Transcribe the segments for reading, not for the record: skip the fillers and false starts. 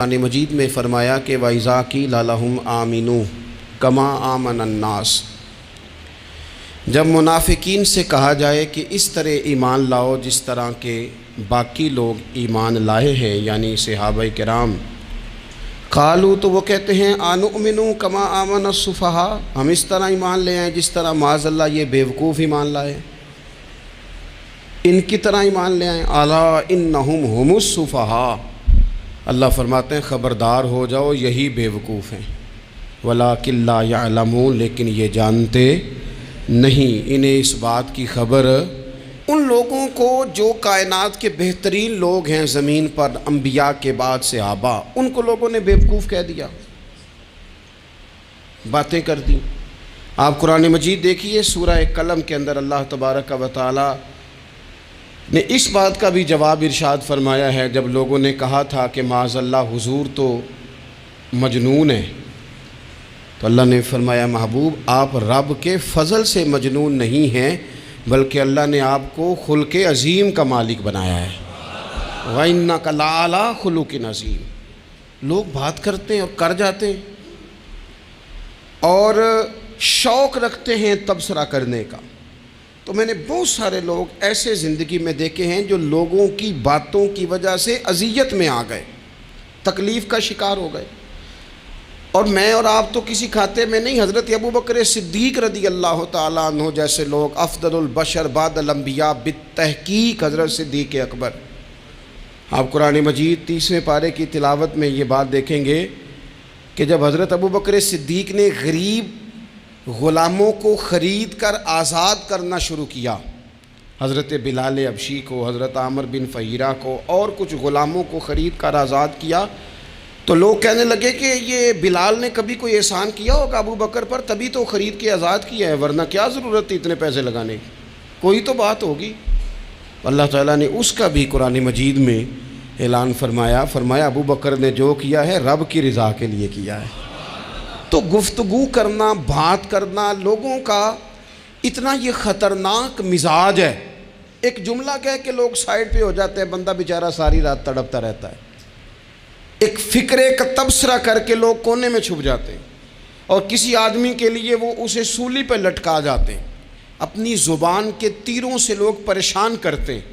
قرآن مجید میں فرمایا کہ وَإِذَا قِيلَ لَهُمْ آمِنُوا كَمَا آمَنَ النَّاسُ، جب منافقین سے کہا جائے کہ اس طرح ایمان لاؤ جس طرح کے باقی لوگ ایمان لائے ہیں، یعنی صحابہ کرام، قالوا تو وہ کہتے ہیں آنؤمنوا كَمَا آمَنَ السُّفَهَاءُ، ہم اس طرح ایمان لے آئیں جس طرح معاذ اللہ یہ بیوقوف ایمان لائے، ان کی طرح ایمان لے آئیں۔ الا انہم هم السفہاء، اللہ فرماتے ہیں خبردار ہو جاؤ یہی بیوقوف ہیں، ولیکن لا یعلمون، لیکن یہ جانتے نہیں، انہیں اس بات کی خبر ان لوگوں کو جو کائنات کے بہترین لوگ ہیں زمین پر، انبیاء کے بعد صحابہ، ان کو لوگوں نے بیوقوف کہہ دیا، باتیں کر دی۔ آپ قرآن مجید دیکھیے سورہ قلم کے اندر اللہ تبارک و تعالی نے اس بات کا بھی جواب ارشاد فرمایا ہے، جب لوگوں نے کہا تھا کہ معاذ اللہ حضور تو مجنون ہے، تو اللہ نے فرمایا محبوب آپ رب کے فضل سے مجنون نہیں ہیں، بلکہ اللہ نے آپ کو خلق عظیم کا مالک بنایا ہے۔ وَإِنَّكَ لَعَلَىٰ خُلُقٍ عَظِيمٍ، لوگ بات کرتے ہیں اور کر جاتے ہیں اور شوق رکھتے ہیں تبصرہ کرنے کا۔ تو میں نے بہت سارے لوگ ایسے زندگی میں دیکھے ہیں جو لوگوں کی باتوں کی وجہ سے اذیت میں آ گئے، تکلیف کا شکار ہو گئے، اور میں اور آپ تو کسی کھاتے میں نہیں۔ حضرت ابوبکر صدیق رضی اللہ تعالیٰ عنہ جیسے لوگ، افضل البشر بعد الانبیاء بالتحقیق حضرت صدیق اکبر، آپ قرآن مجید 30ویں پارے کی تلاوت میں یہ بات دیکھیں گے کہ جب حضرت ابوبکر صدیق نے غریب غلاموں کو خرید کر آزاد کرنا شروع کیا، حضرت بلال حبشی کو، حضرت عامر بن فہیرہ کو اور کچھ غلاموں کو خرید کر آزاد کیا، تو لوگ کہنے لگے کہ یہ بلال نے کبھی کوئی احسان کیا ہوگا ابو بکر پر، تبھی تو خرید کے آزاد کیا ہے، ورنہ کیا ضرورت تھی اتنے پیسے لگانے کی، کوئی تو بات ہوگی۔ اللہ تعالیٰ نے اس کا بھی قرآن مجید میں اعلان فرمایا ابو بکر نے جو کیا ہے رب کی رضا کے لیے کیا ہے۔ تو گفتگو کرنا، بات کرنا، لوگوں کا اتنا یہ خطرناک مزاج ہے، ایک جملہ کہہ کے لوگ سائڈ پہ ہو جاتے ہیں، بندہ بیچارہ ساری رات تڑپتا رہتا ہے، ایک فکرے کا تبصرہ کر کے لوگ کونے میں چھپ جاتے ہیں، اور کسی آدمی کے لیے وہ اسے سولی پہ لٹکا جاتے ہیں، اپنی زبان کے تیروں سے لوگ پریشان کرتے ہیں۔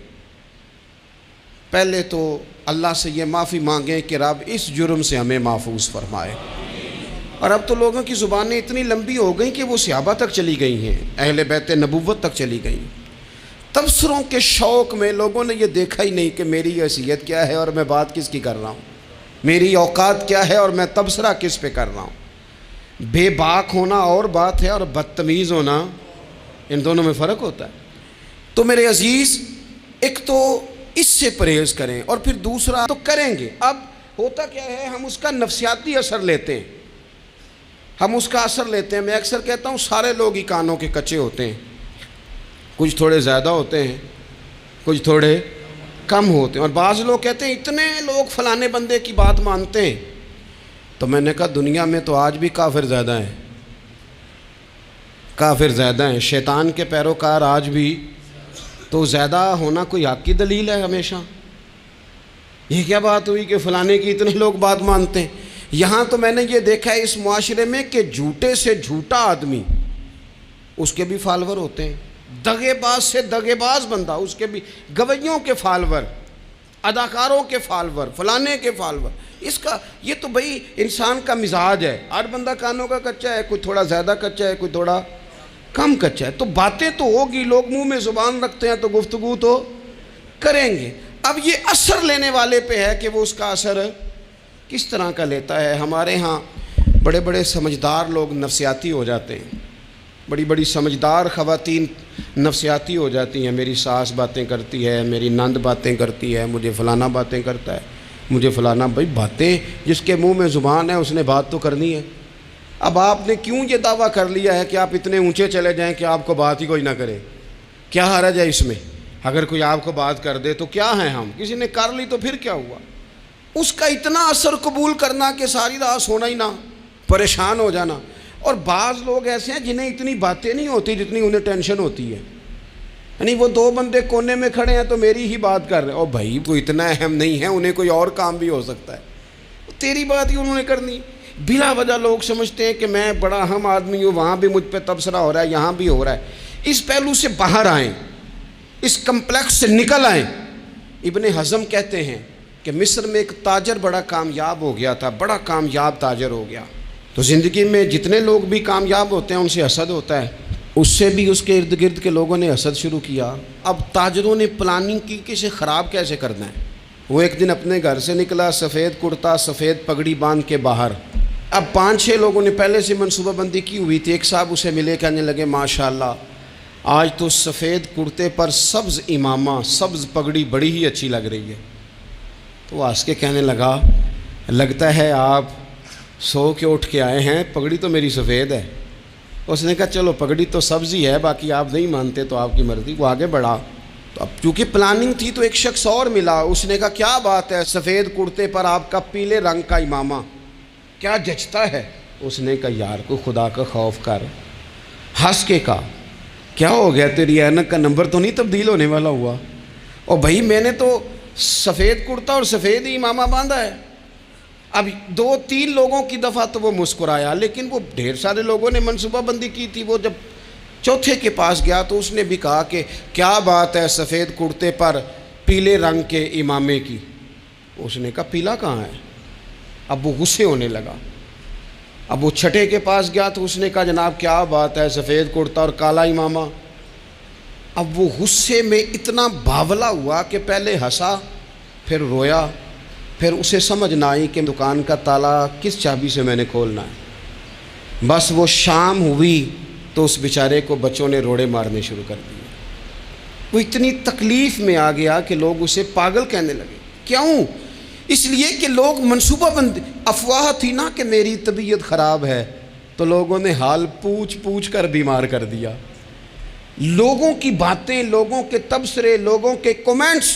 پہلے تو اللہ سے یہ معافی مانگیں کہ رب اس جرم سے ہمیں محفوظ فرمائے۔ اور اب تو لوگوں کی زبانیں اتنی لمبی ہو گئیں کہ وہ صحابہ تک چلی گئی ہیں، اہل بیت نبوت تک چلی گئیں۔ تبصروں کے شوق میں لوگوں نے یہ دیکھا ہی نہیں کہ میری حیثیت کیا ہے اور میں بات کس کی کر رہا ہوں، میری اوقات کیا ہے اور میں تبصرہ کس پہ کر رہا ہوں۔ بے باک ہونا اور بات ہے اور بدتمیز ہونا، ان دونوں میں فرق ہوتا ہے۔ تو میرے عزیز، ایک تو اس سے پرہیز کریں، اور پھر دوسرا تو کریں گے۔ اب ہوتا کیا ہے، ہم اس کا نفسیاتی اثر لیتے ہیں، میں اکثر کہتا ہوں سارے لوگ ہی کانوں کے کچے ہوتے ہیں، کچھ تھوڑے زیادہ ہوتے ہیں، کچھ تھوڑے کم ہوتے ہیں، اور بعض لوگ کہتے ہیں اتنے لوگ فلانے بندے کی بات مانتے ہیں۔ تو میں نے کہا دنیا میں تو آج بھی کافر زیادہ ہیں، شیطان کے پیروکار آج بھی، تو زیادہ ہونا کوئی حق کی دلیل ہے ہمیشہ؟ یہ کیا بات ہوئی کہ فلانے کی اتنے لوگ بات مانتے ہیں؟ یہاں تو میں نے یہ دیکھا ہے اس معاشرے میں کہ جھوٹے سے جھوٹا آدمی، اس کے بھی فالور ہوتے ہیں، دغے باز سے دغے باز بندہ، اس کے بھی گویوں کے فالور، اداکاروں کے فالور، فلانے کے فالور۔ اس کا یہ تو بھئی انسان کا مزاج ہے، ہر بندہ کانوں کا کچا ہے، کوئی تھوڑا زیادہ کچا ہے، کوئی تھوڑا کم کچا ہے، تو باتیں تو ہوگی، لوگ منہ میں زبان رکھتے ہیں تو گفتگو تو کریں گے۔ اب یہ اثر لینے والے پہ ہے کہ وہ اس کا اثر کس طرح کا لیتا ہے۔ ہمارے ہاں بڑے بڑے سمجھدار لوگ نفسیاتی ہو جاتے ہیں، بڑی بڑی سمجھدار خواتین نفسیاتی ہو جاتی ہیں، میری ساس باتیں کرتی ہے، میری نند باتیں کرتی ہے، مجھے فلانا باتیں کرتا ہے، مجھے فلانا۔ بھائی باتیں، جس کے منہ میں زبان ہے اس نے بات تو کرنی ہے۔ اب آپ نے کیوں یہ دعویٰ کر لیا ہے کہ آپ اتنے اونچے چلے جائیں کہ آپ کو بات ہی کوئی نہ کرے؟ کیا حرج ہے اس میں؟ اگر کوئی آپ کو بات کر دے تو کیا ہیں ہم، کسی نے کر لی تو پھر کیا ہوا؟ اس کا اتنا اثر قبول کرنا کہ ساری رات سونا ہی نہ، پریشان ہو جانا۔ اور بعض لوگ ایسے ہیں جنہیں اتنی باتیں نہیں ہوتی جتنی انہیں ٹینشن ہوتی ہے، یعنی وہ دو بندے کونے میں کھڑے ہیں تو میری ہی بات کر رہے ہیں، اور بھائی وہ اتنا اہم نہیں ہے، انہیں کوئی اور کام بھی ہو سکتا ہے۔ تیری بات ہی انہوں نے کرنی. بلا وجہ لوگ سمجھتے ہیں کہ میں بڑا اہم آدمی ہوں, وہاں بھی مجھ پہ تبصرہ ہو رہا ہے, یہاں بھی ہو رہا ہے. اس پہلو سے باہر آئیں, اس کمپلیکس سے نکل آئیں. ابن حزم کہتے ہیں کہ مصر میں ایک تاجر بڑا کامیاب ہو گیا تھا, بڑا کامیاب تاجر ہو گیا. تو زندگی میں جتنے لوگ بھی کامیاب ہوتے ہیں ان سے حسد ہوتا ہے. اس سے بھی اس کے ارد گرد کے لوگوں نے حسد شروع کیا. اب تاجروں نے پلاننگ کی کہ اسے خراب کیسے کرنا ہے. وہ ایک دن اپنے گھر سے نکلا, سفید کرتا سفید پگڑی باندھ کے باہر. اب 5-6 لوگوں نے پہلے سے منصوبہ بندی کی ہوئی تھی. ایک صاحب اسے ملے, کہنے لگے ماشاءاللہ آج تو سفید کرتے پر سبز امامہ, سبز پگڑی بڑی ہی اچھی لگ رہی ہے. تو وہ ہنس کے کہنے لگا لگتا ہے آپ سو کے اٹھ کے آئے ہیں, پگڑی تو میری سفید ہے. اس نے کہا چلو پگڑی تو سبز ہی ہے, باقی آپ نہیں مانتے تو آپ کی مرضی. وہ آگے بڑھا. تو اب چونکہ پلاننگ تھی تو ایک شخص اور ملا. اس نے کہا کیا بات ہے, سفید کرتے پر آپ کا پیلے رنگ کا امامہ کیا جچتا ہے. اس نے کہا یار کو خدا کا خوف کر. ہنس کے کہا کیا ہو گیا, تیری اینک کا نمبر تو نہیں تبدیل ہونے والا ہوا. اور بھائی میں نے تو سفید کرتا اور سفید ہی امامہ باندھا ہے. اب 2-3 لوگوں کی دفعہ تو وہ مسکرایا, لیکن وہ ڈھیر سارے لوگوں نے منصوبہ بندی کی تھی. وہ جب چوتھے کے پاس گیا تو اس نے بھی کہا کہ کیا بات ہے سفید کرتے پر پیلے رنگ کے امامے کی. اس نے کہا پیلا کہاں ہے. اب وہ غصے ہونے لگا. اب وہ چھٹے کے پاس گیا تو اس نے کہا جناب کیا بات ہے سفید کرتا اور کالا امامہ. اب وہ غصے میں اتنا باولا ہوا کہ پہلے ہنسا پھر رویا, پھر اسے سمجھ نہ آئی کہ دکان کا تالا کس چابی سے میں نے کھولنا ہے. بس وہ شام ہوئی تو اس بیچارے کو بچوں نے روڑے مارنے شروع کر دیے. وہ اتنی تکلیف میں آ گیا کہ لوگ اسے پاگل کہنے لگے. کیوں؟ اس لیے کہ لوگ منصوبہ بندی, افواہ تھی نا کہ میری طبیعت خراب ہے, تو لوگوں نے حال پوچھ پوچھ کر بیمار کر دیا. لوگوں کی باتیں, لوگوں کے تبصرے, لوگوں کے کومنٹس.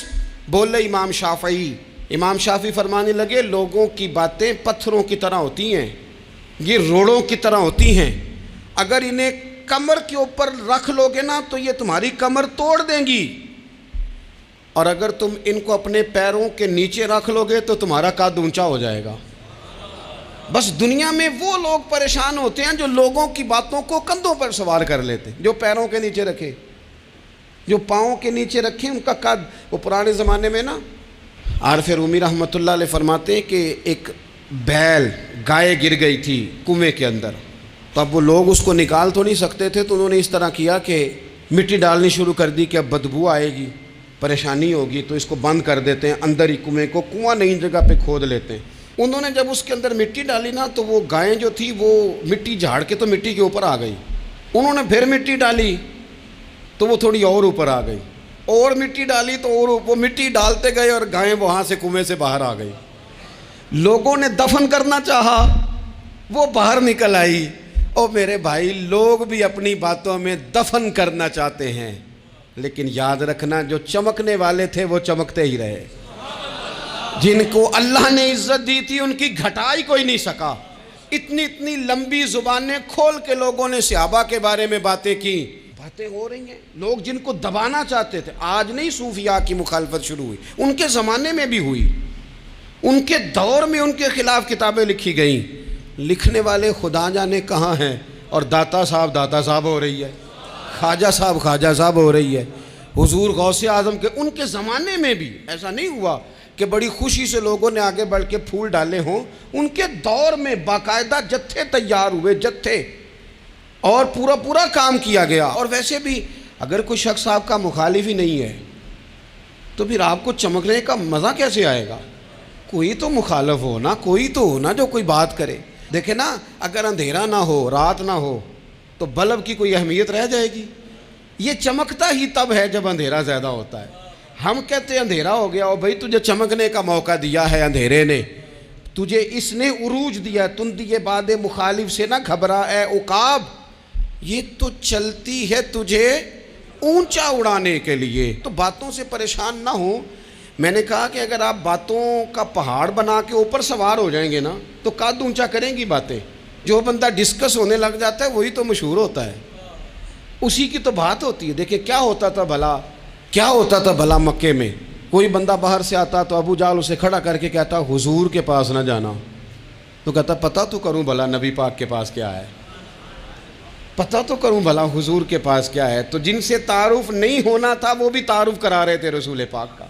بولے امام شافعی, امام شافعی فرمانے لگے لوگوں کی باتیں پتھروں کی طرح ہوتی ہیں, یہ روڑوں کی طرح ہوتی ہیں. اگر انہیں کمر کے اوپر رکھ لو گے نا تو یہ تمہاری کمر توڑ دیں گی, اور اگر تم ان کو اپنے پیروں کے نیچے رکھ لو گے تو تمہارا قد اونچا ہو جائے گا. بس دنیا میں وہ لوگ پریشان ہوتے ہیں جو لوگوں کی باتوں کو کندھوں پر سوار کر لیتے ہیں. جو پیروں کے نیچے رکھے, جو پاؤں کے نیچے رکھے, ان کا قد. وہ پرانے زمانے میں نا عارف رومی رحمۃ اللہ علیہ فرماتے ہیں کہ ایک بیل گائے گر گئی تھی کنویں کے اندر. تو اب وہ لوگ اس کو نکال تو نہیں سکتے تھے, تو انہوں نے اس طرح کیا کہ مٹی ڈالنی شروع کر دی کہ اب بدبو آئے گی, پریشانی ہوگی, تو اس کو بند کر دیتے ہیں اندر ہی کنویں کو, کنواں نئی جگہ پہ کھود لیتے ہیں. انہوں نے جب اس کے اندر مٹی ڈالی نا تو وہ گائیں جو تھی وہ مٹی جھاڑ کے تو مٹی کے اوپر آ گئی. انہوں نے پھر مٹی ڈالی تو وہ تھوڑی اور اوپر آ گئی, اور مٹی ڈالی تو اور وہ مٹی ڈالتے گئے اور گائیں وہاں سے کنویں سے باہر آ گئی. لوگوں نے دفن کرنا چاہا, وہ باہر نکل آئی. او میرے بھائی, لوگ بھی اپنی باتوں میں دفن کرنا چاہتے ہیں, لیکن یاد رکھنا جو چمکنے والے تھے وہ چمکتے ہی رہے. جن کو اللہ نے عزت دی تھی ان کی گھٹائی کوئی نہیں سکا. اتنی اتنی لمبی زبانیں کھول کے لوگوں نے صحابہ کے بارے میں باتیں کی. باتیں ہو رہی ہیں, لوگ جن کو دبانا چاہتے تھے. آج نہیں صوفیاء کی مخالفت شروع ہوئی, ان کے زمانے میں بھی ہوئی, ان کے دور میں ان کے خلاف کتابیں لکھی گئیں. لکھنے والے خدا جانے کہاں ہیں, اور داتا صاحب ہو رہی ہے, خواجہ صاحب ہو رہی ہے. حضور غوث اعظم کے ان کے زمانے میں بھی ایسا نہیں ہوا کہ بڑی خوشی سے لوگوں نے آگے بڑھ کے پھول ڈالے ہوں. ان کے دور میں باقاعدہ جتھے تیار ہوئے, جتھے, اور پورا کام کیا گیا. اور ویسے بھی اگر کوئی شخص آپ کا مخالف ہی نہیں ہے تو پھر آپ کو چمکنے کا مزہ کیسے آئے گا؟ کوئی تو مخالف ہو نا, کوئی تو ہو نا جو کوئی بات کرے. دیکھیں نا, اگر اندھیرا نہ ہو, رات نہ ہو, تو بلب کی کوئی اہمیت رہ جائے گی؟ یہ چمکتا ہی تب ہے جب اندھیرا زیادہ ہوتا ہے. ہم کہتے ہیں اندھیرا ہو گیا, اور بھائی تجھے چمکنے کا موقع دیا ہے اندھیرے نے, تجھے اس نے عروج دیا. تندی باد مخالف سے نہ گھبرا اے عقاب, یہ تو چلتی ہے تجھے اونچا اڑانے کے لیے. تو باتوں سے پریشان نہ ہو. میں نے کہا کہ اگر آپ باتوں کا پہاڑ بنا کے اوپر سوار ہو جائیں گے نا تو قد اونچا کریں گی باتیں. جو بندہ ڈسکس ہونے لگ جاتا ہے وہی تو مشہور ہوتا ہے, اسی کی تو بات ہوتی ہے. دیکھیں کیا ہوتا تھا بھلا مکے میں, کوئی بندہ باہر سے آتا تو ابو جال اسے کھڑا کر کے کہتا حضور کے پاس نہ جانا, تو کہتا پتہ تو کروں بھلا نبی پاک کے پاس کیا ہے، پتہ تو کروں بھلا حضور کے پاس کیا ہے۔ تو جن سے تعارف نہیں ہونا تھا وہ بھی تعارف کرا رہے تھے رسول پاک کا۔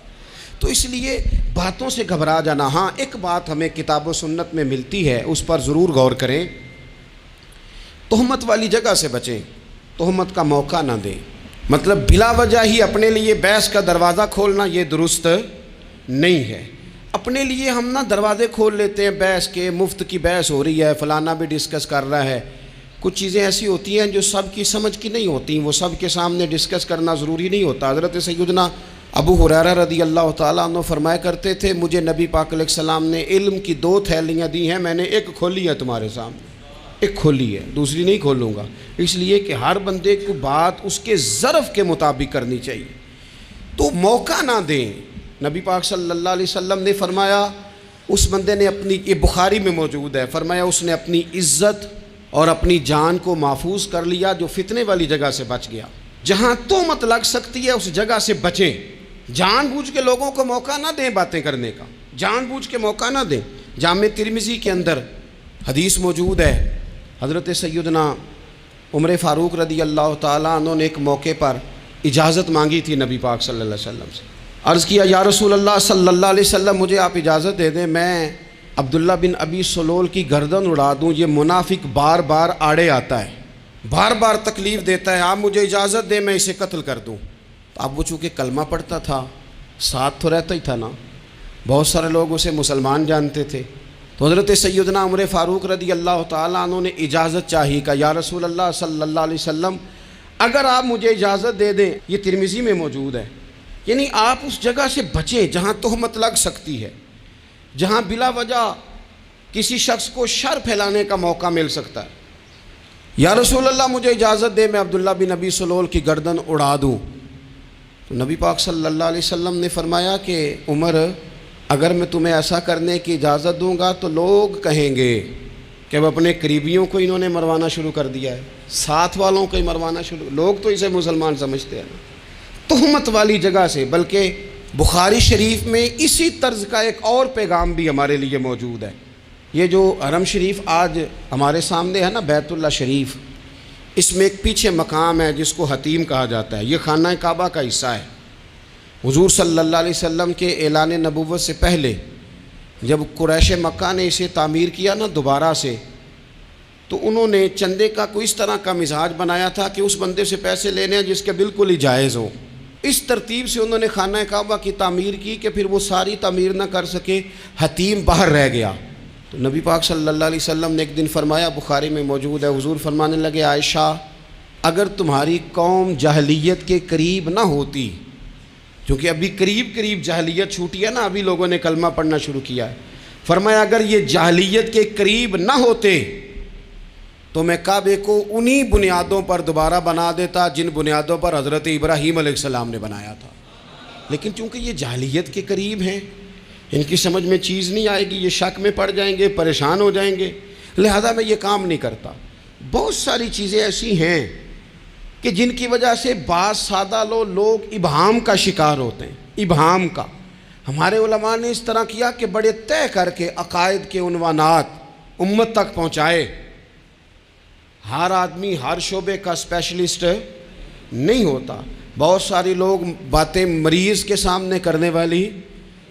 تو اس لیے باتوں سے گھبرا جانا، ہاں ایک بات ہمیں کتاب و سنت میں ملتی ہے، اس پر ضرور غور کریں، تہمت والی جگہ سے بچیں، تہمت کا موقع نہ دیں۔ مطلب بلا وجہ ہی اپنے لیے بحث کا دروازہ کھولنا یہ درست نہیں ہے۔ اپنے لیے ہم نہ دروازے کھول لیتے ہیں بحث کے، مفت کی بحث ہو رہی ہے، فلانا بھی ڈسکس کر رہا ہے۔ کچھ چیزیں ایسی ہوتی ہیں جو سب کی سمجھ کی نہیں ہوتی، وہ سب کے سامنے ڈسکس کرنا ضروری نہیں ہوتا۔ حضرت سیدنا ابو ہریرہ رضی اللہ تعالیٰ عنہ فرمایا کرتے تھے، مجھے نبی پاک علیہ السلام نے علم کی 2 تھیلیاں دی ہیں، میں نے ایک کھولی ہے تمہارے سامنے، ایک کھولی ہے، دوسری نہیں کھولوں گا۔ اس لیے کہ ہر بندے کو بات اس کے ظرف کے مطابق کرنی چاہیے، تو موقع نہ دیں۔ نبی پاک صلی اللہ علیہ وسلم نے فرمایا، اس بندے نے اپنی، یہ بخاری میں موجود ہے، فرمایا اس نے اپنی عزت اور اپنی جان کو محفوظ کر لیا جو فتنے والی جگہ سے بچ گیا۔ جہاں تہمت لگ سکتی ہے اس جگہ سے بچیں، جان بوجھ کے لوگوں کو موقع نہ دیں باتیں کرنے کا، جان بوجھ کے موقع نہ دیں۔ جامع ترمذی کے اندر حدیث موجود ہے، حضرت سیدنا عمر فاروق رضی اللہ تعالیٰ عنہ نے ایک موقع پر اجازت مانگی تھی نبی پاک صلی اللہ علیہ وسلم سے۔ عرض کیا، یا رسول اللہ صلی اللہ علیہ وسلم مجھے آپ اجازت دے دیں، میں عبداللہ بن ابی سلول کی گردن اڑا دوں، یہ منافق بار بار آڑے آتا ہے، بار بار تکلیف دیتا ہے، آپ مجھے اجازت دیں میں اسے قتل کر دوں۔ تو اب وہ چونکہ کلمہ پڑھتا تھا، ساتھ تو رہتا ہی تھا نا، بہت سارے لوگ اسے مسلمان جانتے تھے، تو حضرت سیدنا عمر فاروق رضی اللہ تعالیٰ عنہ نے اجازت چاہی، کہ یا رسول اللہ صلی اللہ علیہ وسلم اگر آپ مجھے اجازت دے دیں، یہ ترمذی میں موجود ہے، یعنی آپ اس جگہ سے بچیں جہاں تہمت لگ سکتی ہے، جہاں بلا وجہ کسی شخص کو شر پھیلانے کا موقع مل سکتا ہے۔ یا رسول اللہ مجھے اجازت دے میں عبداللہ بن ابی سلول کی گردن اڑا دوں۔ تو نبی پاک صلی اللہ علیہ وسلم نے فرمایا کہ عمر، اگر میں تمہیں ایسا کرنے کی اجازت دوں گا تو لوگ کہیں گے کہ اب اپنے قریبیوں کو انہوں نے مروانا شروع کر دیا ہے، ساتھ والوں کو ہی مروانا شروع، لوگ تو اسے مسلمان سمجھتے ہیں۔ تہمت والی جگہ سے، بلکہ بخاری شریف میں اسی طرز کا ایک اور پیغام بھی ہمارے لیے موجود ہے۔ یہ جو حرم شریف آج ہمارے سامنے ہے نا، بیت اللہ شریف، اس میں ایک پیچھے مقام ہے جس کو حتیم کہا جاتا ہے، یہ خانہ کعبہ کا حصہ ہے۔ حضور صلی اللہ علیہ وسلم کے اعلان نبوت سے پہلے جب قریش مکہ نے اسے تعمیر کیا نا دوبارہ سے، تو انہوں نے چندے کا کوئی اس طرح کا مزاج بنایا تھا کہ اس بندے سے پیسے لینے ہیں جس کے بالکل ہی جائز ہو۔ اس ترتیب سے انہوں نے خانہ کعبہ کی تعمیر کی کہ پھر وہ ساری تعمیر نہ کر سکے، حتیم باہر رہ گیا۔ تو نبی پاک صلی اللہ علیہ وسلم نے ایک دن فرمایا، بخاری میں موجود ہے، حضور فرمانے لگے، عائشہ اگر تمہاری قوم جاہلیت کے قریب نہ ہوتی، کیونکہ ابھی قریب جاہلیت چھوٹی ہے نا، ابھی لوگوں نے کلمہ پڑھنا شروع کیا ہے، فرمایا اگر یہ جاہلیت کے قریب نہ ہوتے تو میں کعبے کو انہی بنیادوں پر دوبارہ بنا دیتا جن بنیادوں پر حضرت ابراہیم علیہ السلام نے بنایا تھا، لیکن چونکہ یہ جاہلیت کے قریب ہیں، ان کی سمجھ میں چیز نہیں آئے گی، یہ شک میں پڑ جائیں گے، پریشان ہو جائیں گے، لہذا میں یہ کام نہیں کرتا۔ بہت ساری چیزیں ایسی ہیں کہ جن کی وجہ سے بعض سادہ لوگ ابہام کا شکار ہوتے ہیں، ابہام کا۔ ہمارے علماء نے اس طرح کیا کہ بڑے طے کر کے عقائد کے عنوانات امت تک پہنچائے۔ ہر آدمی ہر شعبے کا اسپیشلسٹ نہیں ہوتا، بہت ساری لوگ باتیں مریض کے سامنے کرنے والی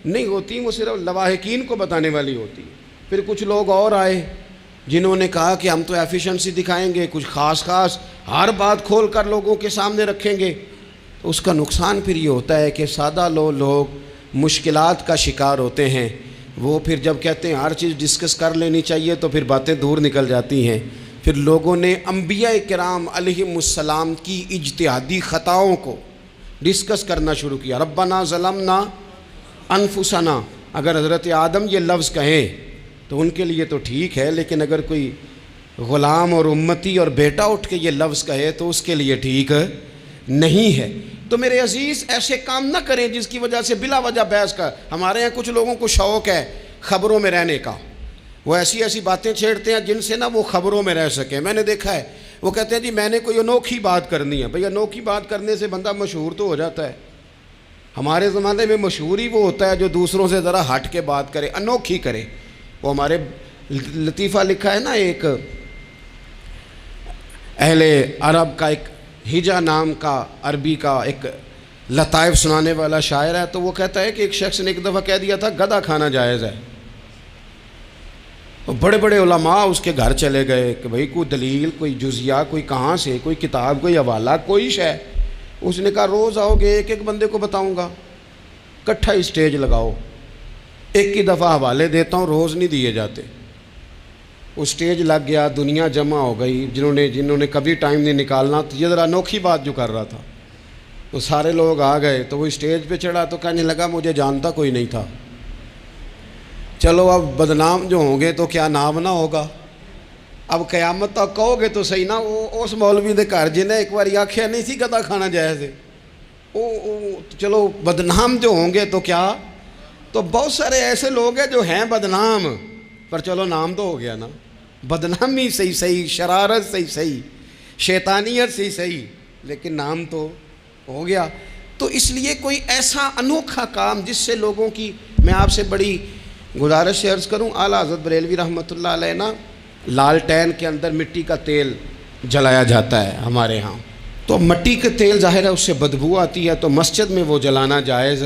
نہیں ہوتی، وہ صرف لواحقین کو بتانے والی ہوتی۔ پھر کچھ لوگ اور آئے جنہوں نے کہا کہ ہم تو ایفیشنسی دکھائیں گے، کچھ خاص ہر بات کھول کر لوگوں کے سامنے رکھیں گے، تو اس کا نقصان پھر یہ ہوتا ہے کہ سادہ لوگ مشکلات کا شکار ہوتے ہیں۔ وہ پھر جب کہتے ہیں ہر چیز ڈسکس کر لینی چاہیے تو پھر باتیں دور نکل جاتی ہیں۔ پھر لوگوں نے انبیاء کرام علیہم السلام کی اجتہادی خطاؤں کو ڈسکس کرنا شروع کیا۔ ربنا ظلمنا انفسنا، اگر حضرت آدم یہ لفظ کہیں تو ان کے لیے تو ٹھیک ہے، لیکن اگر کوئی غلام اور امتی اور بیٹا اٹھ کے یہ لفظ کہے تو اس کے لیے ٹھیک نہیں ہے۔ تو میرے عزیز ایسے کام نہ کریں جس کی وجہ سے بلا وجہ بحث کا۔ ہمارے یہاں کچھ لوگوں کو شوق ہے خبروں میں رہنے کا، وہ ایسی باتیں چھیڑتے ہیں جن سے نہ وہ خبروں میں رہ سکیں۔ میں نے دیکھا ہے وہ کہتے ہیں جی میں نے کوئی انوکھی بات کرنی ہے۔ بھئی انوکھی بات کرنے سے بندہ مشہور تو ہو جاتا ہے۔ ہمارے زمانے میں مشہور ہی وہ ہوتا ہے جو دوسروں سے ذرا ہٹ کے بات کرے، انوکھی کرے۔ وہ ہمارے لطیفہ لکھا ہے نا، ایک اہل عرب کا، ایک ہجا نام کا عربی کا ایک لطائف سنانے والا شاعر ہے، تو وہ کہتا ہے کہ ایک شخص نے ایک دفعہ کہہ دیا تھا گدھا کھانا جائز ہے. بڑے بڑے علماء اس کے گھر چلے گئے کہ بھئی کوئی دلیل، کوئی جزیہ، کوئی کہاں سے، کوئی کتاب، کوئی حوالہ، کوئی شے. اس نے کہا روز آؤ گے ایک ایک بندے کو بتاؤں گا، کٹھا اسٹیج لگاؤ، ایک ہی دفعہ حوالے دیتا ہوں، روز نہیں دیے جاتے. وہ اسٹیج لگ گیا، دنیا جمع ہو گئی، جنہوں نے کبھی ٹائم نہیں نکالنا. تو یہ ذرا انوکھی بات جو کر رہا تھا، تو سارے لوگ آ گئے. تو وہ اسٹیج پہ چڑھا تو کہنے لگا مجھے جانتا کوئی نہیں تھا. چلو اب بدنام جو ہوں گے تو کیا نام نہ ہوگا. اب قیامت تک کہو گے تو صحیح نا، وہ اس مولوی دے گھر جنہیں ایک بار آکھیا نہیں سی گدھا کھانا جائز ہے، چلو بدنام جو ہوں گے تو کیا. تو بہت سارے ایسے لوگ ہیں جو ہیں بدنام، پر چلو نام تو ہو گیا نا. بدنامی صحیح، شرارت صحیح، شیطانیت صحیح، لیکن نام تو ہو گیا. تو اس لیے کوئی ایسا انوکھا کام جس سے لوگوں کی، میں آپ سے بڑی گزارش عرض کروں، اعلیٰ حضرت بریلوی رحمۃ اللہ علیہ نا، لالٹین کے اندر مٹی کا تیل جلایا جاتا ہے ہمارے ہاں. تو مٹی کا تیل ظاہر ہے اس سے بدبو آتی ہے، تو مسجد میں وہ جلانا جائز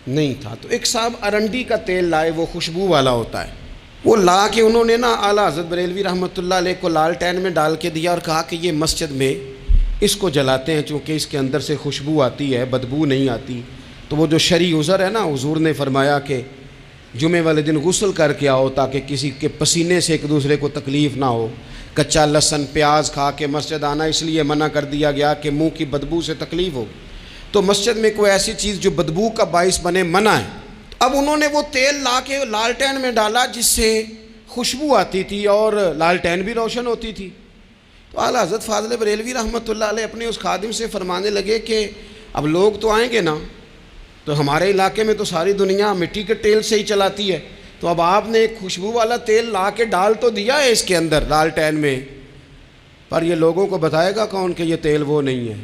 نہیں تھا. تو ایک صاحب ارنڈی کا تیل لائے، وہ خوشبو والا ہوتا ہے، وہ لا کے انہوں نے نا اعلیٰ حضرت بریلوی رحمۃ اللہ علیہ کو لالٹین میں ڈال کے دیا اور کہا کہ یہ مسجد میں اس کو جلاتے ہیں چونکہ اس کے اندر سے خوشبو آتی ہے، بدبو نہیں آتی. تو وہ جو شرعی عذر ہے نا، حضور نے فرمایا کہ جمعے والے دن غسل کر کے آؤ تاکہ کسی کے پسینے سے ایک دوسرے کو تکلیف نہ ہو. کچا لہسن پیاز کھا کے مسجد آنا اس لیے منع کر دیا گیا کہ منہ کی بدبو سے تکلیف ہو. تو مسجد میں کوئی ایسی چیز جو بدبو کا باعث بنے منع ہے. اب انہوں نے وہ تیل لا کے لالٹین میں ڈالا جس سے خوشبو آتی تھی اور لالٹین بھی روشن ہوتی تھی. تو اعلیٰ حضرت فاضل بریلوی رحمۃ اللہ علیہ اپنے اس خادم سے فرمانے لگے کہ اب لوگ تو آئیں گے نا، تو ہمارے علاقے میں تو ساری دنیا مٹی کے تیل سے ہی چلاتی ہے، تو اب آپ نے ایک خوشبو والا تیل لا کے ڈال تو دیا ہے اس کے اندر لالٹین میں، پر یہ لوگوں کو بتائے گا کون کہ یہ تیل وہ نہیں ہے.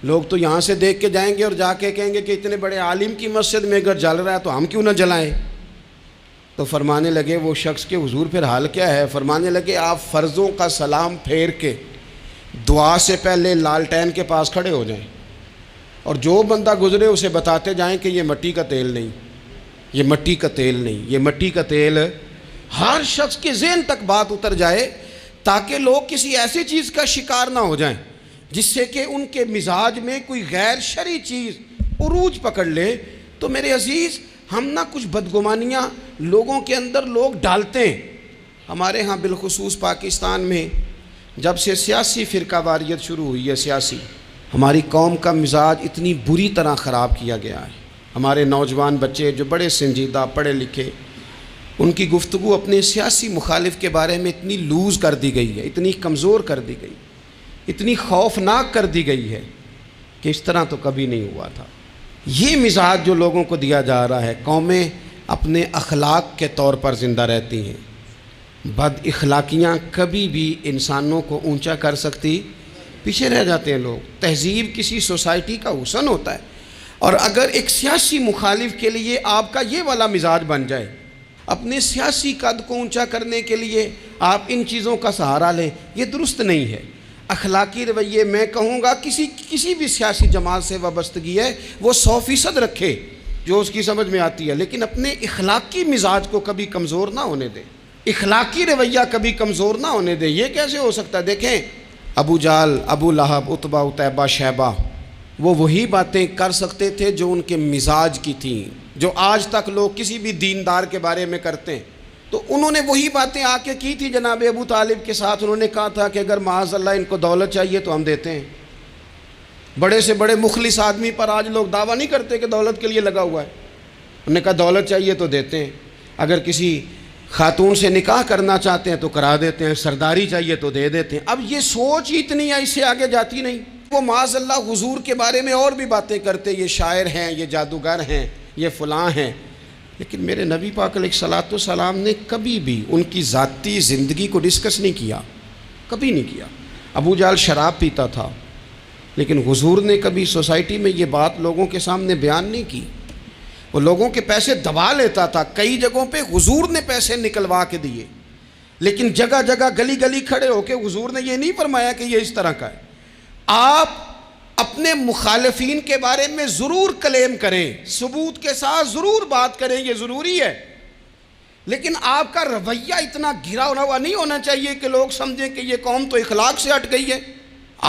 لوگ تو یہاں سے دیکھ کے جائیں گے اور جا کے کہیں گے کہ اتنے بڑے عالم کی مسجد میں اگر جل رہا ہے تو ہم کیوں نہ جلائیں. تو فرمانے لگے وہ شخص کے حضور پھر حال کیا ہے. فرمانے لگے آپ فرضوں کا سلام پھیر کے دعا سے پہلے لالٹین کے پاس کھڑے ہو جائیں اور جو بندہ گزرے اسے بتاتے جائیں کہ یہ مٹی کا تیل نہیں، یہ مٹی کا تیل نہیں، یہ مٹی کا تیل. ہر شخص کے ذہن تک بات اتر جائے تاکہ لوگ کسی ایسی چیز کا شکار نہ ہو جائیں جس سے کہ ان کے مزاج میں کوئی غیر شرعی چیز عروج پکڑ لے. تو میرے عزیز، ہم نہ کچھ بدگمانیاں لوگوں کے اندر لوگ ڈالتے ہیں. ہمارے ہاں بالخصوص پاکستان میں جب سے سیاسی فرقہ واریت شروع ہوئی ہے، سیاسی، ہماری قوم کا مزاج اتنی بری طرح خراب کیا گیا ہے. ہمارے نوجوان بچے جو بڑے سنجیدہ پڑھے لکھے، ان کی گفتگو اپنے سیاسی مخالف کے بارے میں اتنی لوز کر دی گئی ہے، اتنی کمزور کر دی گئی، اتنی خوفناک کر دی گئی ہے کہ اس طرح تو کبھی نہیں ہوا تھا. یہ مزاج جو لوگوں کو دیا جا رہا ہے، قومیں اپنے اخلاق کے طور پر زندہ رہتی ہیں. بد اخلاقیاں کبھی بھی انسانوں کو اونچا کر سکتی، پیچھے رہ جاتے ہیں لوگ. تہذیب کسی سوسائٹی کا حسن ہوتا ہے، اور اگر ایک سیاسی مخالف کے لیے آپ کا یہ والا مزاج بن جائے، اپنے سیاسی قد کو اونچا کرنے کے لیے آپ ان چیزوں کا سہارا لیں، یہ درست نہیں ہے. اخلاقی رویے میں کہوں گا کسی بھی سیاسی جماعت سے وابستگی ہے وہ 100% رکھے جو اس کی سمجھ میں آتی ہے، لیکن اپنے اخلاقی مزاج کو کبھی کمزور نہ ہونے دے، اخلاقی رویہ کبھی کمزور نہ ہونے دے. یہ کیسے ہو سکتا ہے؟ دیکھیں، ابو جہل، ابو لہب، عتبہ، عتیبہ، شیبہ، وہ وہی باتیں کر سکتے تھے جو ان کے مزاج کی تھیں، جو آج تک لوگ کسی بھی دیندار کے بارے میں کرتے ہیں. تو انہوں نے وہی باتیں آ کے کی تھی جناب ابو طالب کے ساتھ. انہوں نے کہا تھا کہ اگر معاذ اللہ ان کو دولت چاہیے تو ہم دیتے ہیں. بڑے سے بڑے مخلص آدمی پر آج لوگ دعویٰ نہیں کرتے کہ دولت کے لیے لگا ہوا ہے. انہوں نے کہا دولت چاہیے تو دیتے ہیں، اگر کسی خاتون سے نکاح کرنا چاہتے ہیں تو کرا دیتے ہیں، سرداری چاہیے تو دے دیتے ہیں. اب یہ سوچ ہی اتنی ہے، اس سے آگے جاتی نہیں. وہ معاذ اللہ حضور کے بارے میں اور بھی باتیں کرتے، یہ شاعر ہیں، یہ جادوگر ہیں، یہ فلاں ہیں. لیکن میرے نبی پاک علیہ الصلوۃ والسلام نے کبھی بھی ان کی ذاتی زندگی کو ڈسکس نہیں کیا، کبھی نہیں کیا. ابو جہل شراب پیتا تھا، لیکن حضور نے کبھی سوسائٹی میں یہ بات لوگوں کے سامنے بیان نہیں کی. وہ لوگوں کے پیسے دبا لیتا تھا، کئی جگہوں پہ حضور نے پیسے نکلوا کے دیے. لیکن جگہ جگہ گلی گلی کھڑے ہو کے حضور نے یہ نہیں فرمایا کہ یہ اس طرح کا ہے۔ آپ اپنے مخالفین کے بارے میں ضرور کلیم کریں، ثبوت کے ساتھ ضرور بات کریں، یہ ضروری ہے، لیکن آپ کا رویہ اتنا گھرا ہوا نہیں ہونا چاہیے کہ لوگ سمجھیں کہ یہ قوم تو اخلاق سے ہٹ گئی ہے۔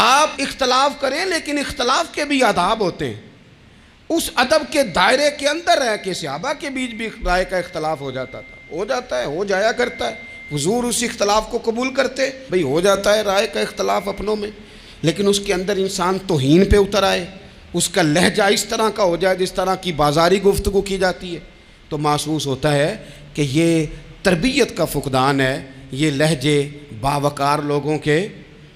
آپ اختلاف کریں، لیکن اختلاف کے بھی آداب ہوتے ہیں، اس ادب کے دائرے کے اندر رہ کے صحابہ کے بیچ بھی رائے کا اختلاف ہو جاتا تھا، ہو جاتا ہے، ہو جایا کرتا ہے، حضور اس اختلاف کو قبول کرتے، بھئی ہو جاتا ہے رائے کا اختلاف اپنوں میں، لیکن اس کے اندر انسان توہین پہ اتر آئے، اس کا لہجہ اس طرح کا ہو جائے جس طرح کی بازاری گفتگو کی جاتی ہے، تو محسوس ہوتا ہے کہ یہ تربیت کا فقدان ہے، یہ لہجے باوقار لوگوں کے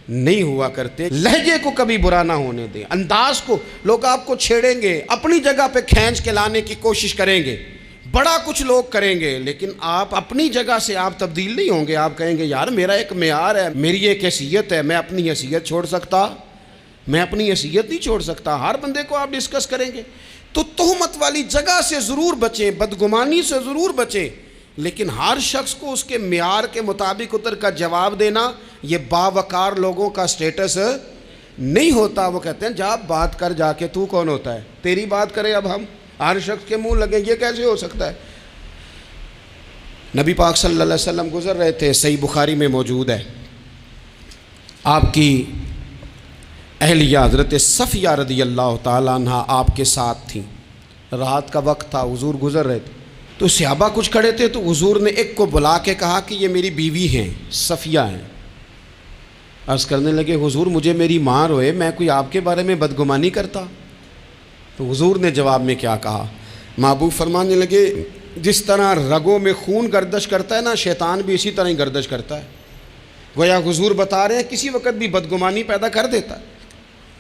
نہیں ہوا کرتے۔ لہجے کو کبھی برا نہ ہونے دیں، انداز کو، لوگ آپ کو چھیڑیں گے، اپنی جگہ پہ کھینچ کے لانے کی کوشش کریں گے، بڑا کچھ لوگ کریں گے، لیکن آپ اپنی جگہ سے آپ تبدیل نہیں ہوں گے۔ آپ کہیں گے یار میرا ایک معیار ہے، میری ایک حیثیت ہے، میں اپنی حیثیت چھوڑ سکتا؟ میں اپنی حیثیت نہیں چھوڑ سکتا۔ ہر بندے کو آپ ڈسکس کریں گے تو تہمت والی جگہ سے ضرور بچیں، بدگمانی سے ضرور بچیں، لیکن ہر شخص کو اس کے معیار کے مطابق اتر کا جواب دینا یہ باوقار لوگوں کا سٹیٹس نہیں ہوتا۔ وہ کہتے ہیں جا بات کر، جا کے تو کون ہوتا ہے تیری بات کرے، اب ہم ہر شخص کے منہ لگیں، یہ کیسے ہو سکتا ہے؟ نبی پاک صلی اللہ علیہ وسلم گزر رہے تھے، صحیح بخاری میں موجود ہے، آپ کی اہلیہ حضرت صفیہ رضی اللہ تعالیٰ عنہ آپ کے ساتھ تھیں، رات کا وقت تھا، حضور گزر رہے تھے، تو صحابہ کچھ کھڑے تھے، تو حضور نے ایک کو بلا کے کہا کہ یہ میری بیوی ہیں، صفیہ ہیں۔ عرض کرنے لگے حضور مجھے میری ماں روئے، میں کوئی آپ کے بارے میں بدگمانی کرتا؟ تو حضور نے جواب میں کیا کہا؟ محبوب فرمانے لگے جس طرح رگوں میں خون گردش کرتا ہے نا، شیطان بھی اسی طرح ہی گردش کرتا ہے۔ گویا حضور بتا رہے ہیں کسی وقت بھی بدگمانی پیدا کر دیتا ہے۔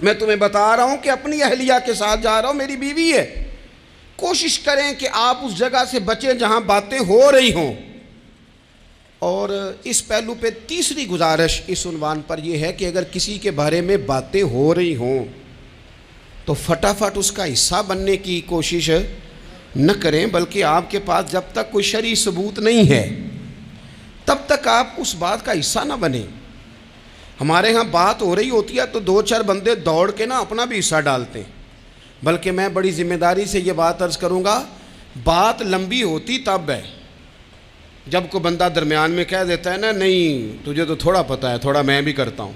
میں تمہیں بتا رہا ہوں کہ اپنی اہلیہ کے ساتھ جا رہا ہوں، میری بیوی ہے، کوشش کریں کہ آپ اس جگہ سے بچیں جہاں باتیں ہو رہی ہوں۔ اور اس پہلو پہ تیسری گزارش اس عنوان پر یہ ہے کہ اگر کسی کے بارے میں باتیں ہو رہی ہوں تو فٹافٹ اس کا حصہ بننے کی کوشش نہ کریں، بلکہ آپ کے پاس جب تک کوئی شرعی ثبوت نہیں ہے تب تک آپ اس بات کا حصہ نہ بنیں۔ ہمارے ہاں بات ہو رہی ہوتی ہے تو دو چار بندے دوڑ کے نا اپنا بھی حصہ ڈالتے ہیں، بلکہ میں بڑی ذمہ داری سے یہ بات عرض کروں گا، بات لمبی ہوتی تب ہے جب کوئی بندہ درمیان میں کہہ دیتا ہے نا نہیں تجھے تو تھوڑا پتہ ہے، تھوڑا میں بھی کرتا ہوں۔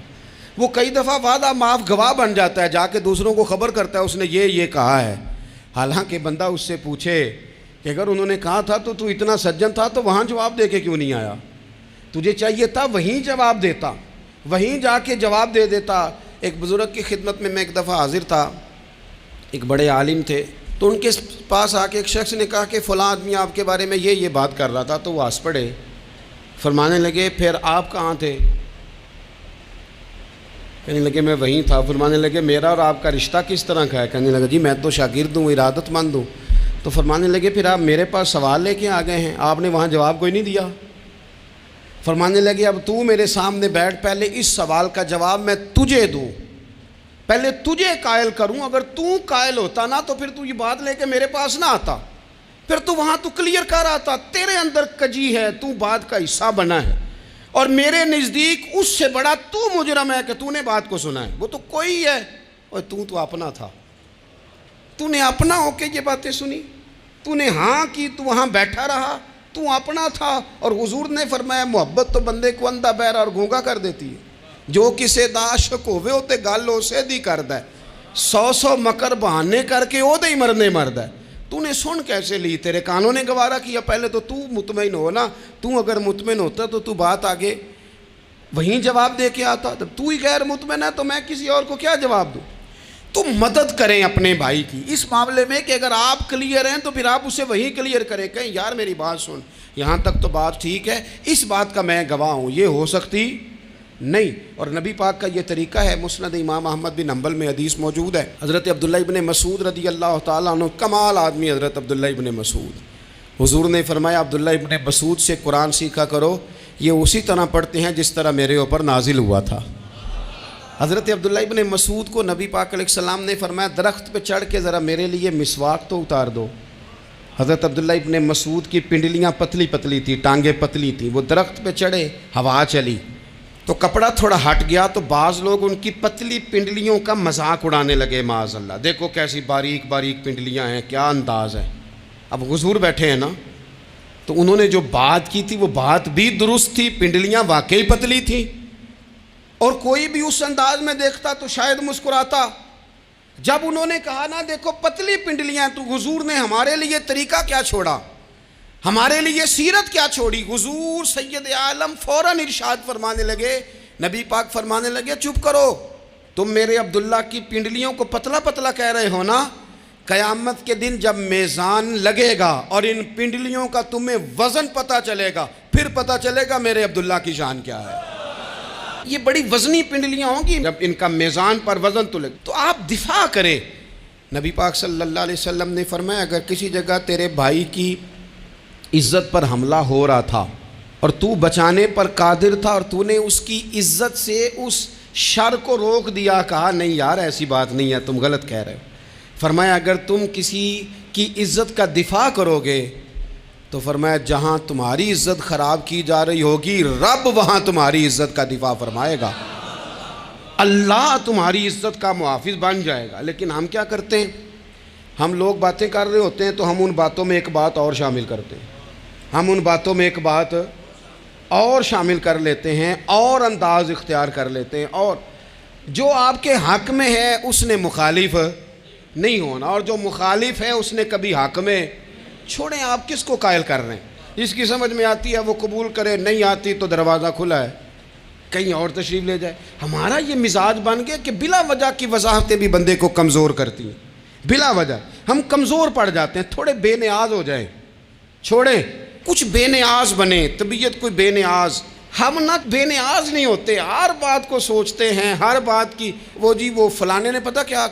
وہ کئی دفعہ وعدہ معاف گواہ بن جاتا ہے، جا کے دوسروں کو خبر کرتا ہے اس نے یہ کہا ہے، حالانکہ بندہ اس سے پوچھے کہ اگر انہوں نے کہا تھا تو اتنا سجن تھا تو وہاں جواب دے کے کیوں نہیں آیا؟ تجھے چاہیے تھا وہیں جواب دیتا، وہیں جا کے جواب دے دیتا۔ ایک بزرگ کی خدمت میں ایک دفعہ حاضر تھا، ایک بڑے عالم تھے، تو ان کے پاس آ کے ایک شخص نے کہا کہ فلاں آدمی آپ کے بارے میں یہ بات کر رہا تھا، تو وہ ہنس پڑے، فرمانے لگے پھر آپ کہاں تھے؟ کہنے لگے میں وہیں تھا۔ فرمانے لگے میرا اور آپ کا رشتہ کس طرح کا ہے؟ کہنے لگا جی میں تو شاگرد ہوں، ارادت مند ہوں۔ تو فرمانے لگے پھر آپ میرے پاس سوال لے کے آ گئے ہیں، آپ نے وہاں جواب کوئی نہیں دیا۔ فرمانے لگے اب تو میرے سامنے بیٹھ، پہلے اس سوال کا جواب میں تجھے دوں، پہلے تجھے قائل کروں، اگر تو قائل ہوتا نا تو پھر تو یہ بات لے کے میرے پاس نہ آتا، پھر تو وہاں تو کلیئر کر آتا، تیرے اندر کجی ہے، تو بات کا حصہ بنا ہے، اور میرے نزدیک اس سے بڑا تو مجرم ہے کہ تو نے بات کو سنا ہے، وہ تو کوئی ہے، اور تو اپنا تھا، تو نے اپنا ہو کے یہ باتیں سنی، تو نے ہاں کی، تو وہاں بیٹھا رہا، تو اپنا تھا۔ اور حضور نے فرمایا محبت تو بندے کو اندھا بہرا اور گونگا کر دیتی ہے، جو کسے دا عاشق ہوئے ہوتے گل اسے دی کردا ہے، 100 مکر بہانے کر کے او دے ہی مرنے مرد ہے۔ تو نے سن کیسے لی؟ تیرے کانوں نے گوارا کیا؟ پہلے تو مطمئن ہو نا، تو اگر مطمئن ہوتا تو بات آگے وہیں جواب دے کے آتا، جب تو ہی غیر مطمئن ہے تو میں کسی اور کو کیا جواب دوں؟ تو مدد کریں اپنے بھائی کی اس معاملے میں کہ اگر آپ کلیئر ہیں تو پھر آپ اسے وہیں کلیئر کریں، کہیں یار میری بات سن، یہاں تک تو بات ٹھیک ہے، اس بات کا میں گواہ ہوں، یہ ہو سکتی نہیں۔ اور نبی پاک کا یہ طریقہ ہے، مسند امام احمد بن حنبل میں حدیث موجود ہے، حضرت عبداللہ ابن مسعود رضی اللہ تعالیٰ عنہ، کمال آدمی حضرت عبداللہ ابن مسعود، حضور نے فرمایا عبداللہ ابن مسعود سے قرآن سیکھا کرو، یہ اسی طرح پڑھتے ہیں جس طرح میرے اوپر نازل ہوا تھا۔ حضرت عبداللہ ابن مسعود کو نبی پاک علیہ السلام نے فرمایا درخت پہ چڑھ کے ذرا میرے لیے مسواک تو اتار دو۔ حضرت عبداللہ ابن مسعود کی پنڈلیاں پتلی پتلی تھی، ٹانگیں پتلی تھیں، وہ درخت پہ چڑھے، ہوا چلی تو کپڑا تھوڑا ہٹ گیا تو بعض لوگ ان کی پتلی پنڈلیوں کا مذاق اڑانے لگے، معاذ اللہ، دیکھو کیسی باریک باریک پنڈلیاں ہیں، کیا انداز ہے۔ اب حضور بیٹھے ہیں نا، تو انہوں نے جو بات کی تھی وہ بات بھی درست تھی، پنڈلیاں واقعی پتلی تھیں، اور کوئی بھی اس انداز میں دیکھتا تو شاید مسکراتا۔ جب انہوں نے کہا نا دیکھو پتلی پنڈلیاں، تو حضور نے ہمارے لیے طریقہ کیا چھوڑا، ہمارے لیے سیرت کیا چھوڑی۔ حضور سید عالم فوراً ارشاد فرمانے لگے، نبی پاک فرمانے لگے چپ کرو، تم میرے عبداللہ کی پنڈلیوں کو پتلا پتلا کہہ رہے ہو نا، قیامت کے دن جب میزان لگے گا اور ان پنڈلیوں کا تمہیں وزن پتہ چلے گا، پھر پتہ چلے گا میرے عبداللہ کی شان کیا ہے۔ یہ بڑی وزنی پنڈلیاں ہوں گی، جب ان کا میزان پر وزن تلے تو آپ دفاع کریں۔ نبی پاک صلی اللہ علیہ وسلم نے فرمایا اگر کسی جگہ تیرے بھائی کی عزت پر حملہ ہو رہا تھا اور تو بچانے پر قادر تھا اور تو نے اس کی عزت سے اس شر کو روک دیا، کہا نہیں یار ایسی بات نہیں ہے، تم غلط کہہ رہے ہو، فرمایا اگر تم کسی کی عزت کا دفاع کرو گے تو فرمایا جہاں تمہاری عزت خراب کی جا رہی ہوگی رب وہاں تمہاری عزت کا دفاع فرمائے گا، اللہ تمہاری عزت کا محافظ بن جائے گا۔ لیکن ہم کیا کرتے ہیں، ہم لوگ باتیں کر رہے ہوتے ہیں تو ہم ان باتوں میں ایک بات اور شامل کرتے ہیں، ہم ان باتوں میں ایک بات اور شامل کر لیتے ہیں اور انداز اختیار کر لیتے ہیں، اور جو آپ کے حق میں ہے اس نے مخالف نہیں ہونا، اور جو مخالف ہے اس نے کبھی حق میں چھوڑیں، آپ کس کو قائل کر رہے ہیں؟ جس کی سمجھ میں آتی ہے وہ قبول کرے، نہیں آتی تو دروازہ کھلا ہے، کہیں اور تشریف لے جائے۔ ہمارا یہ مزاج بن گیا کہ بلا وجہ کی وضاحتیں بھی بندے کو کمزور کرتی ہیں، بلا وجہ ہم کمزور پڑ جاتے ہیں، تھوڑے بے نیاز ہو جائیں، چھوڑیں کچھ بے نیاز بنے، طبیعت کوئی بے نیاز، ہم نہ بے نیاز نہیں ہوتے، ہر بات کو سوچتے ہیں، ہر بات کی وہ جی وہ فلانے نے پتہ کیا